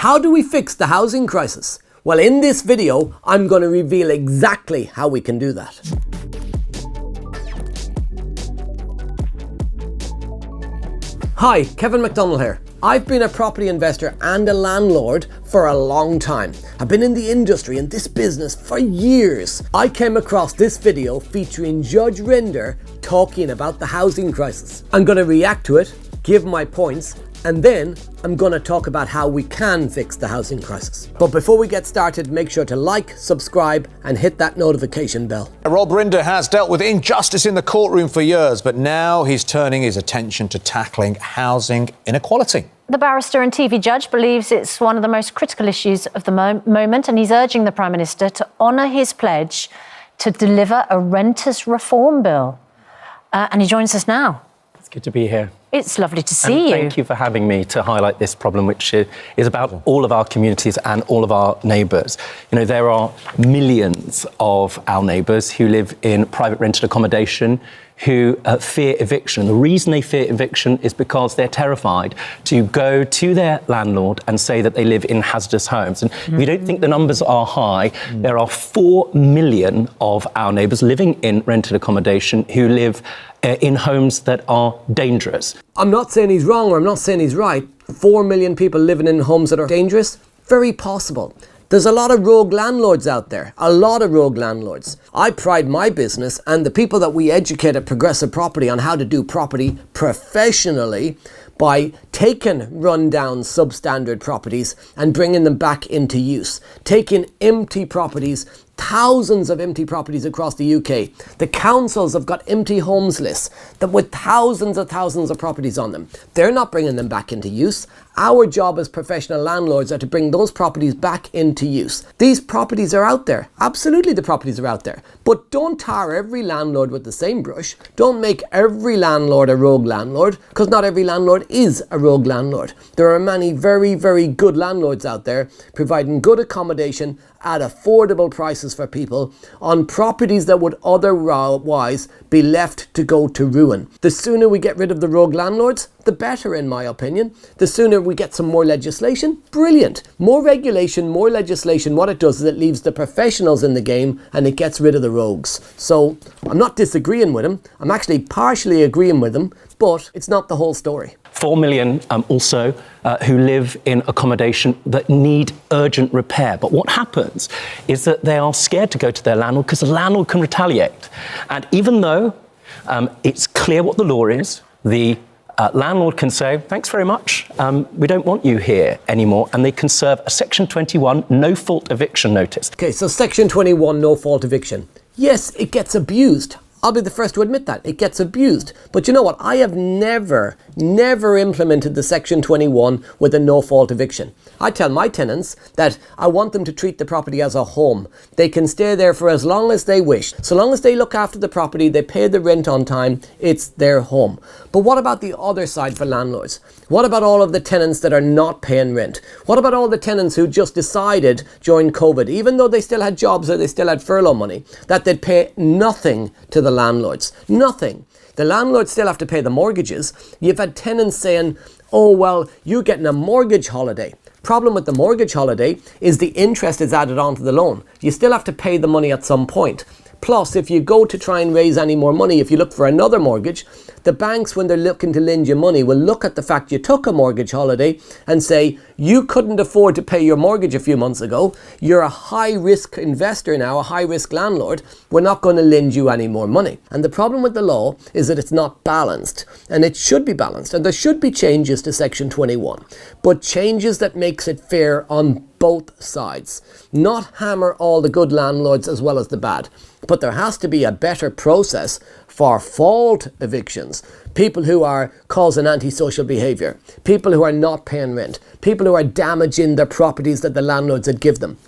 How do we fix the housing crisis? Well, in this video, I'm going to reveal exactly how we can do that. Hi, Kevin McDonald here. I've been a property investor and a landlord for a long time. I've been in the industry and this business for years. I came across this video featuring Judge Rinder talking about the housing crisis. I'm going to react to it, give my points, and then I'm going to talk about how we can fix the housing crisis. But before we get started, make sure to like, subscribe, and hit that notification bell. Rob Rinder has dealt with injustice in the courtroom for years, but now he's turning his attention to tackling housing inequality. The barrister and TV judge believes it's one of the most critical issues of the moment, and he's urging the Prime Minister to honour his pledge to deliver a renters' reform bill. And he joins us now. It's good to be here. It's lovely to see you. Thank you for having me to highlight this problem, which is about all of our communities and all of our neighbours. You know, there are millions of our neighbours who live in private rented accommodation who fear eviction. The reason they fear eviction is because they're terrified to go to their landlord and say that they live in hazardous homes. And we don't think the numbers are high. There are 4 million of our neighbours living in rented accommodation who live in homes that are dangerous. I'm not saying he's wrong or I'm not saying he's right. 4 million people living in homes that are dangerous? Very possible. There's a lot of rogue landlords out there, a lot of rogue landlords. I pride my business and the people that we educate at Progressive Property on how to do property professionally by taking rundown substandard properties and bringing them back into use. Taking empty properties, thousands of empty properties across the UK. The councils have got empty homes lists that with thousands of properties on them. They're not bringing them back into use. Our job as professional landlords are to bring those properties back into use. These properties are out there. Absolutely the properties are out there. But don't tar every landlord with the same brush. Don't make every landlord a rogue landlord, because not every landlord is a rogue landlord. There are many very, very good landlords out there providing good accommodation at affordable prices for people on properties that would otherwise be left to go to ruin. The sooner we get rid of the rogue landlords, the better, in my opinion. The sooner we get some more legislation, brilliant. More regulation, more legislation, what it does is it leaves the professionals in the game and it gets rid of the rogues. So I'm not disagreeing with him. I'm actually partially agreeing with him, but it's not the whole story. 4 million also who live in accommodation that need urgent repair. But what happens is that they are scared to go to their landlord because the landlord can retaliate. And even though it's clear what the law is, the landlord can say, thanks very much, we don't want you here anymore, and they can serve a Section 21 no-fault eviction notice. Okay, so Section 21 no-fault eviction. Yes, it gets abused. I'll be the first to admit that. It gets abused. But you know what? I have never implemented the Section 21 with a no-fault eviction. I tell my tenants that I want them to treat the property as a home. They can stay there for as long as they wish. So long as they look after the property, they pay the rent on time, it's their home. But what about the other side for landlords? What about all of the tenants that are not paying rent? What about all the tenants who just decided during COVID, even though they still had jobs or they still had furlough money, that they'd pay nothing to the landlords? Nothing. The landlords still have to pay the mortgages. You've had tenants saying, oh, well, you're getting a mortgage holiday. Problem with the mortgage holiday is the interest is added onto the loan. You still have to pay the money at some point. Plus, if you go to try and raise any more money, if you look for another mortgage, the banks, when they're looking to lend you money, will look at the fact you took a mortgage holiday and say, you couldn't afford to pay your mortgage a few months ago. You're a high-risk investor now, a high-risk landlord. We're not going to lend you any more money. And the problem with the law is that it's not balanced. And it should be balanced. And there should be changes to Section 21. But changes that makes it fair on both sides. Not hammer all the good landlords as well as the bad. But there has to be a better process for fault evictions. People who are causing antisocial behaviour. People who are not paying rent. People who are damaging the properties that the landlords had give them.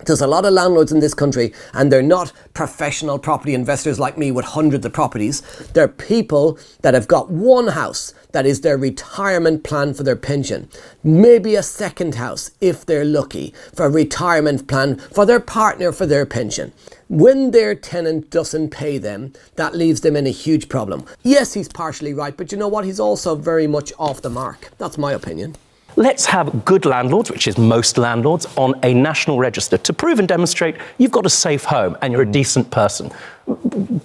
There's a lot of landlords in this country and they're not professional property investors like me with hundreds of properties. They're people that have got one house that is their retirement plan for their pension. Maybe a second house, if they're lucky, for a retirement plan for their partner for their pension. When their tenant doesn't pay them, that leaves them in a huge problem. Yes, he's partially right, but you know what? He's also very much off the mark. That's my opinion. let's have good landlords, which is most landlords, on a national register to prove and demonstrate you've got a safe home and you're a decent person.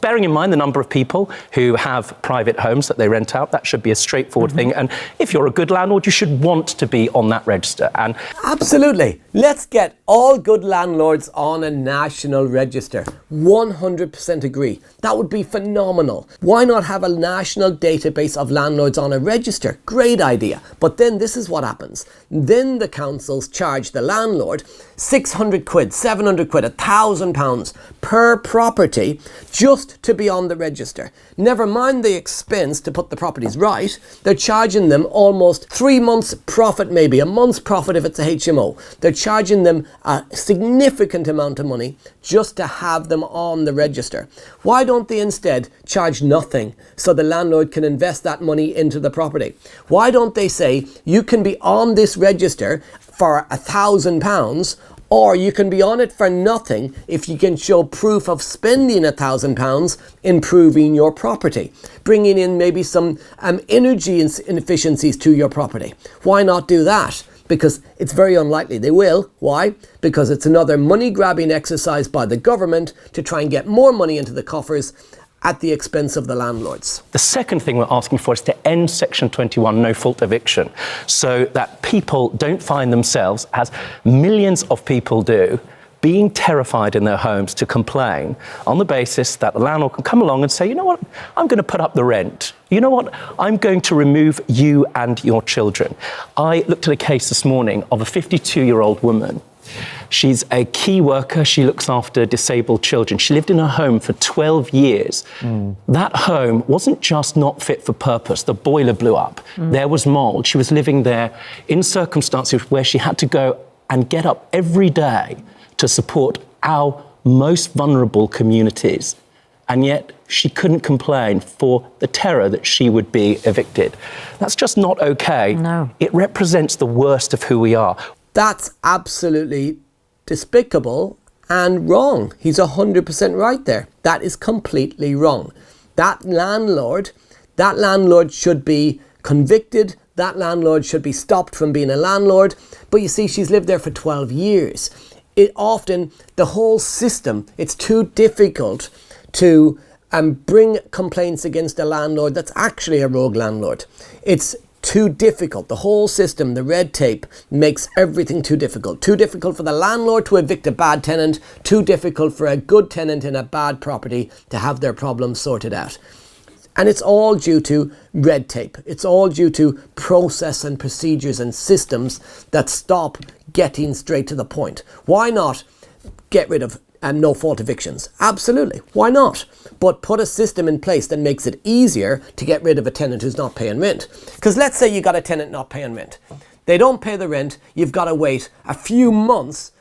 Bearing in mind the number of people who have private homes that they rent out, that should be a straightforward thing. And if you're a good landlord, you should want to be on that register. And absolutely. Let's get all good landlords on a national register. 100% agree. That would be phenomenal. Why not have a national database of landlords on a register? Great idea. But then this is what happens. Then the councils charge the landlord 600 quid, 700 quid, £1,000 per property just to be on the register. Never mind the expense to put the properties right. They're charging them almost 3 months profit, maybe a month's profit if it's a HMO. They're charging them a significant amount of money just to have them on the register. Why don't they instead charge nothing so the landlord can invest that money into the property? Why don't they say you can be on this register for £1,000, or you can be on it for nothing if you can show proof of spending £1,000 improving your property, bringing in maybe some energy inefficiencies to your property. Why not do that? Because it's very unlikely they will. Why? Because it's another money-grabbing exercise by the government to try and get more money into the coffers at the expense of the landlords. The second thing we're asking for is to end Section 21, no fault eviction, so that people don't find themselves, as millions of people do, being terrified in their homes to complain on the basis that the landlord can come along and say, you know what, I'm going to put up the rent. You know what, I'm going to remove you and your children. I looked at a case this morning of a 52-year-old woman. She's a key worker. She looks after disabled children. She lived in her home for 12 years. That home wasn't just not fit for purpose. The boiler blew up. There was mold. She was living there in circumstances where she had to go and get up every day to support our most vulnerable communities. And yet she couldn't complain for the terror that she would be evicted. That's just not okay. No. It represents the worst of who we are. That's absolutely despicable and wrong. He's 100% right there. That is completely wrong. That landlord should be convicted. That landlord should be stopped from being a landlord. But you see, she's lived there for 12 years. The whole system, it's too difficult to bring complaints against a landlord that's actually a rogue landlord. It's too difficult. The whole system, the red tape, makes everything too difficult. Too difficult for the landlord to evict a bad tenant, too difficult for a good tenant in a bad property to have their problems sorted out. And it's all due to red tape. It's all due to process and procedures and systems that stop getting straight to the point. Why not get rid of no fault evictions? Absolutely. Why not? But put a system in place that makes it easier to get rid of a tenant who's not paying rent. Because let's say you got a tenant not paying rent. They don't pay the rent. You've got to wait a few months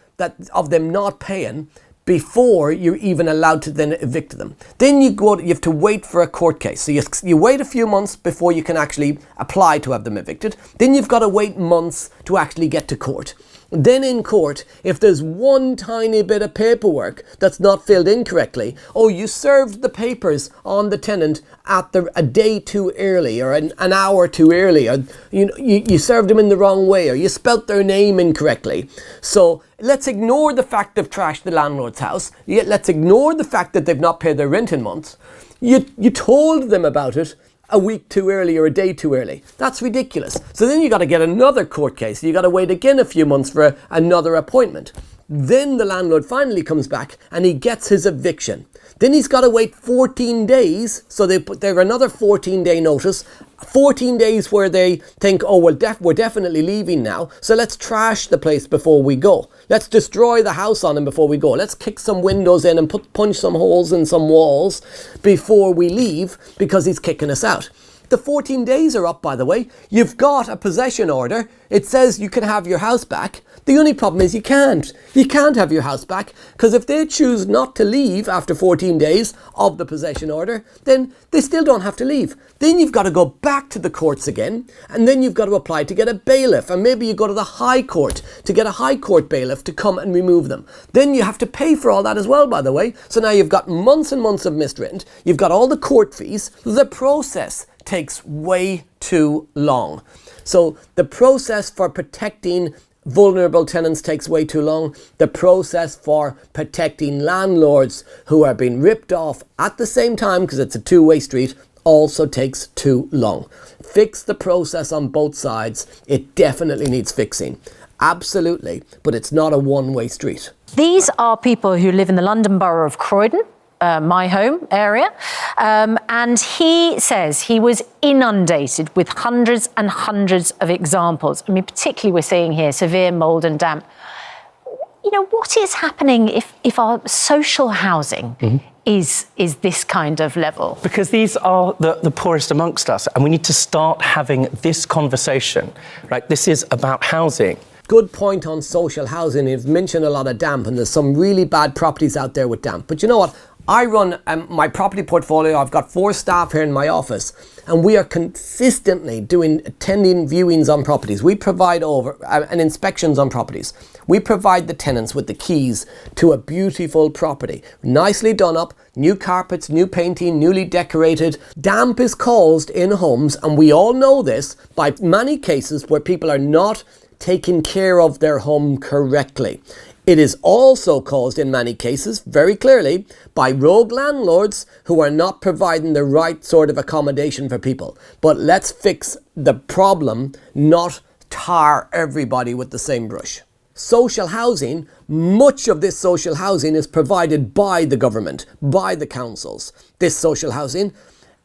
of them not paying before you're even allowed to then evict them. Then you have to wait for a court case. So you wait a few months before you can actually apply to have them evicted. Then you've got to wait months to actually get to court. Then in court, if there's one tiny bit of paperwork that's not filled in correctly, you served the papers on the tenant a day too early, or an hour too early, or you served them in the wrong way, or you spelt their name incorrectly. So let's ignore the fact they've trashed the landlord's house. Let's ignore the fact that they've not paid their rent in months. You told them about it a week too early or a day too early. That's ridiculous. So then you got to get another court case. You got to wait again a few months for another appointment. Then the landlord finally comes back and he gets his eviction. Then he's got to wait 14 days. So they put there another 14-day notice. 14 days where they think, we're definitely leaving now. So let's trash the place before we go. Let's destroy the house on him before we go. Let's kick some windows in and punch some holes in some walls before we leave, because he's kicking us out. The 14 days are up, by the way. You've got a possession order. It says you can have your house back. The only problem is you can't. You can't have your house back, because if they choose not to leave after 14 days of the possession order, then they still don't have to leave. Then you've got to go back to the courts again, and then you've got to apply to get a bailiff, and maybe you go to the High Court to get a High Court bailiff to come and remove them. Then you have to pay for all that as well, by the way. So now you've got months and months of missed rent. You've got all the court fees. The process takes way too long. So the process for protecting vulnerable tenants takes way too long. The process for protecting landlords who are being ripped off at the same time, because it's a two-way street, also takes too long. Fix the process on both sides. It definitely needs fixing. Absolutely, but it's not a one-way street. These are people who live in the London Borough of Croydon, my home area, and he says he was inundated with hundreds and hundreds of examples. I mean, particularly we're seeing here severe mould and damp. You know, what is happening if our social housing is this kind of level? Because these are the poorest amongst us, and we need to start having this conversation, right? This is about housing. Good point on social housing. You've mentioned a lot of damp, and there's some really bad properties out there with damp. But you know what? I run my property portfolio. I've got 4 staff here in my office, and we are consistently attending viewings on properties. We provide and inspections on properties. We provide the tenants with the keys to a beautiful property, nicely done up, new carpets, new painting, newly decorated. Damp is caused in homes, and we all know this, by many cases where people are not taking care of their home correctly. It is also caused in many cases, very clearly, by rogue landlords who are not providing the right sort of accommodation for people. But let's fix the problem, not tar everybody with the same brush. Social housing, much of this social housing is provided by the government, by the councils. This social housing,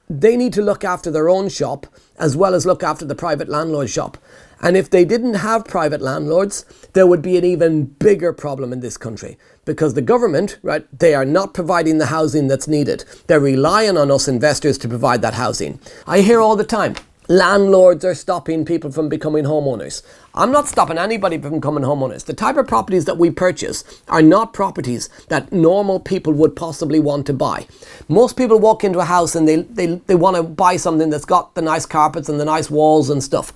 they need to look after their own shop as well as look after the private landlord shop. And if they didn't have private landlords, there would be an even bigger problem in this country, because the government, right, they are not providing the housing that's needed. They're relying on us investors to provide that housing. I hear all the time, landlords are stopping people from becoming homeowners. I'm not stopping anybody from becoming homeowners. The type of properties that we purchase are not properties that normal people would possibly want to buy. Most people walk into a house and they want to buy something that's got the nice carpets and the nice walls and stuff.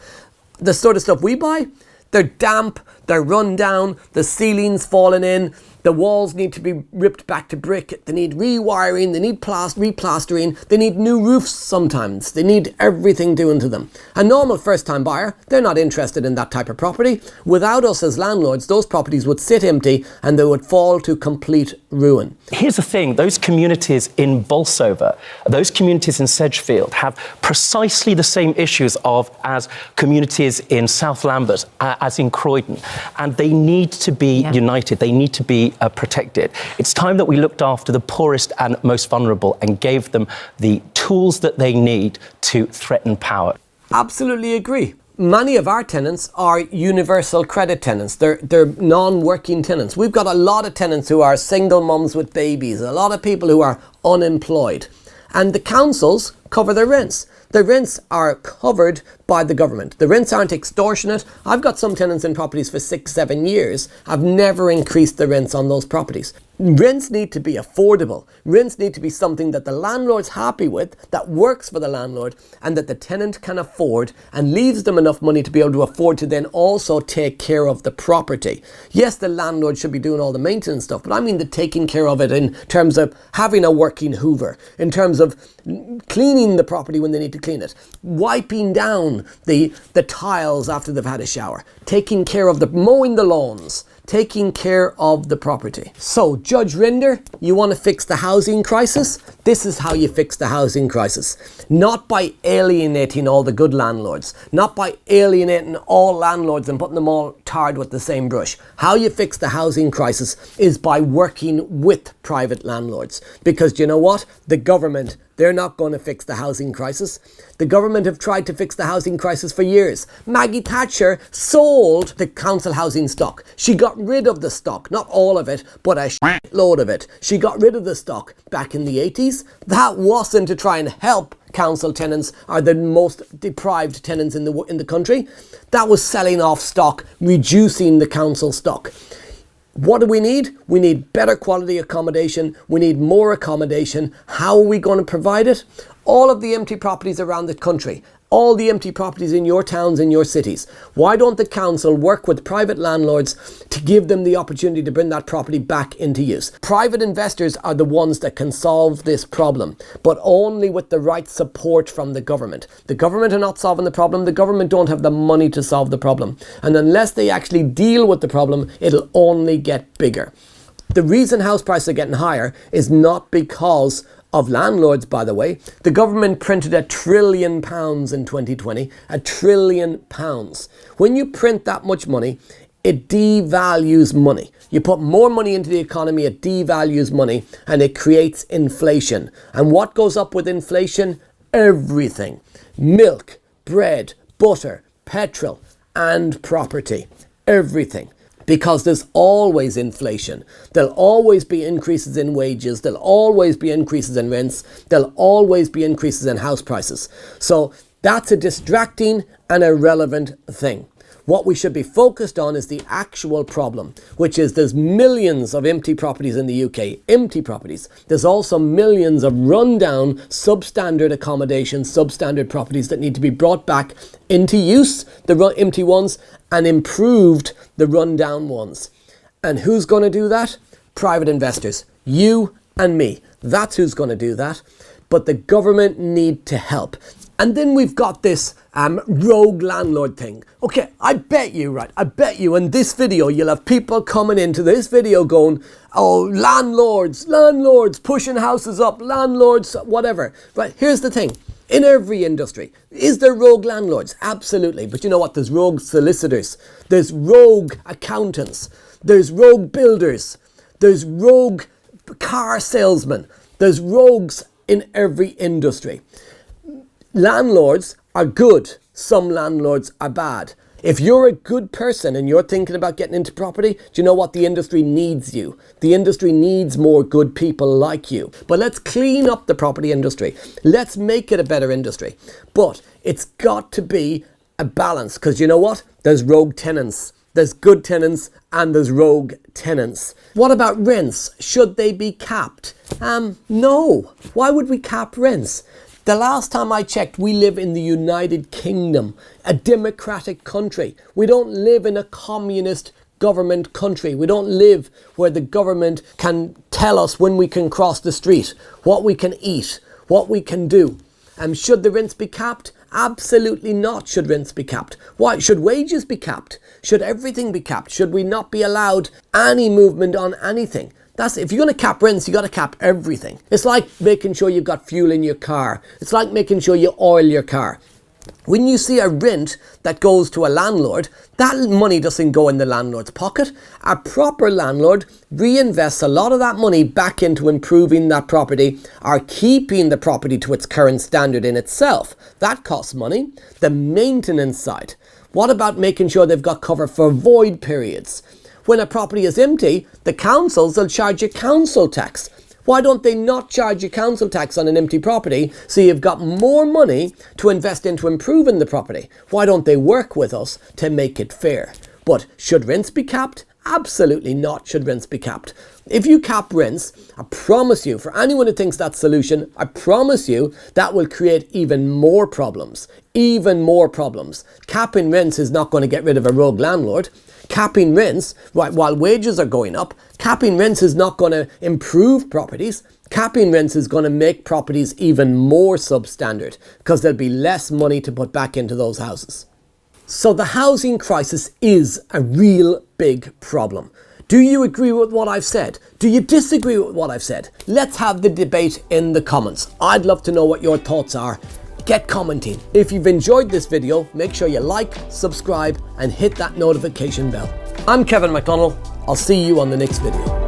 The sort of stuff we buy, they're damp, they're run down, the ceiling's falling in, the walls need to be ripped back to brick, they need rewiring, they need replastering, they need new roofs sometimes, they need everything doing to them. A normal first-time buyer, they're not interested in that type of property. Without us as landlords, those properties would sit empty and they would fall to complete ruin. Here's the thing, those communities in Bolsover, those communities in Sedgefield have precisely the same issues as communities in South Lambert, as in Croydon. And they need to be united, they need to be protected. It's time that we looked after the poorest and most vulnerable and gave them the tools that they need to threaten power. Absolutely agree. Many of our tenants are universal credit tenants. They're non-working tenants. We've got a lot of tenants who are single mums with babies, a lot of people who are unemployed. And the councils cover their rents. The rents are covered by the government. The rents aren't extortionate. I've got some tenants in properties for 6-7 years. I've never increased the rents on those properties. Rents need to be affordable. Rents need to be something that the landlord's happy with, that works for the landlord, and that the tenant can afford and leaves them enough money to be able to afford to then also take care of the property. Yes, the landlord should be doing all the maintenance stuff, but I mean the taking care of it in terms of having a working hoover, in terms of cleaning the property when they need to clean it, wiping down the tiles after they've had a shower, taking care of mowing the lawns, taking care of the property. So, Judge Rinder, you want to fix the housing crisis? This is how you fix the housing crisis. Not by alienating all the good landlords, not by alienating all landlords and putting them all tarred with the same brush. How you fix the housing crisis is by working with private landlords. Because you know what? The government, they're not going to fix the housing crisis. The government have tried to fix the housing crisis for years. Maggie Thatcher sold the council housing stock. She got rid of the stock, not all of it, but a load of it. She got rid of the stock back in the 80s. That wasn't to try and help council tenants or the most deprived tenants in the country. That was selling off stock, reducing the council stock. What do we need? We need better quality accommodation. We need more accommodation. How are we going to provide it? All of the empty properties around the country, all the empty properties in your towns, in your cities? Why don't the council work with private landlords to give them the opportunity to bring that property back into use? Private investors are the ones that can solve this problem, but only with the right support from the government. The government are not solving the problem. The government don't have the money to solve the problem. And unless they actually deal with the problem, it'll only get bigger. The reason house prices are getting higher is not because of landlords, by the way. The government printed £1 trillion in 2020, £1 trillion. When you print that much money, it devalues money. You put more money into the economy, it devalues money, and it creates inflation. And what goes up with inflation? Everything. Milk, bread, butter, petrol, and property. Everything. Because there's always inflation. There'll always be increases in wages. There'll always be increases in rents. There'll always be increases in house prices. So that's a distracting and irrelevant thing. What we should be focused on is the actual problem, which is there's millions of empty properties in the UK, empty properties. There's also millions of rundown, substandard accommodation, substandard properties that need to be brought back into use, the empty ones, and improved, the rundown ones. And who's going to do that? Private investors. You and me. That's who's going to do that. But the government need to help. And then we've got this rogue landlord thing. Okay, I bet you in this video, you'll have people coming into this video going, oh, landlords pushing houses up, landlords, whatever. Right, here's the thing. In every industry, is there rogue landlords? Absolutely. But you know what? There's rogue solicitors. There's rogue accountants. There's rogue builders. There's rogue car salesmen. There's rogues in every industry. Landlords are good. Some landlords are bad. If you're a good person and you're thinking about getting into property, do you know what? The industry needs you. The industry needs more good people like you. But let's clean up the property industry. Let's make it a better industry. But it's got to be a balance, because you know what? There's rogue tenants. There's good tenants and there's rogue tenants. What about rents? Should they be capped? No. Why would we cap rents? The last time I checked, we live in the United Kingdom, a democratic country. We don't live in a communist government country. We don't live where the government can tell us when we can cross the street, what we can eat, what we can do. Should the rents be capped? Absolutely not should rents be capped. Why? Should wages be capped? Should everything be capped? Should we not be allowed any movement on anything? If you're going to cap rents, you got to cap everything. It's like making sure you've got fuel in your car. It's like making sure you oil your car. When you see a rent that goes to a landlord, that money doesn't go in the landlord's pocket. A proper landlord reinvests a lot of that money back into improving that property or keeping the property to its current standard in itself. That costs money. The maintenance side. What about making sure they've got cover for void periods? When a property is empty, the councils will charge you council tax. Why don't they not charge you council tax on an empty property so you've got more money to invest into improving the property? Why don't they work with us to make it fair? But should rents be capped? Absolutely not should rents be capped. If you cap rents, I promise you, for anyone who thinks that's the solution, I promise you that will create even more problems. Even more problems. Capping rents is not going to get rid of a rogue landlord. Capping rents, right, while wages are going up, capping rents is not going to improve properties. Capping rents is going to make properties even more substandard because there'll be less money to put back into those houses. So the housing crisis is a real big problem. Do you agree with what I've said? Do you disagree with what I've said? Let's have the debate in the comments. I'd love to know what your thoughts are. Get commenting. If you've enjoyed this video, make sure you like, subscribe, and hit that notification bell. I'm Kevin McDonald. I'll see you on the next video.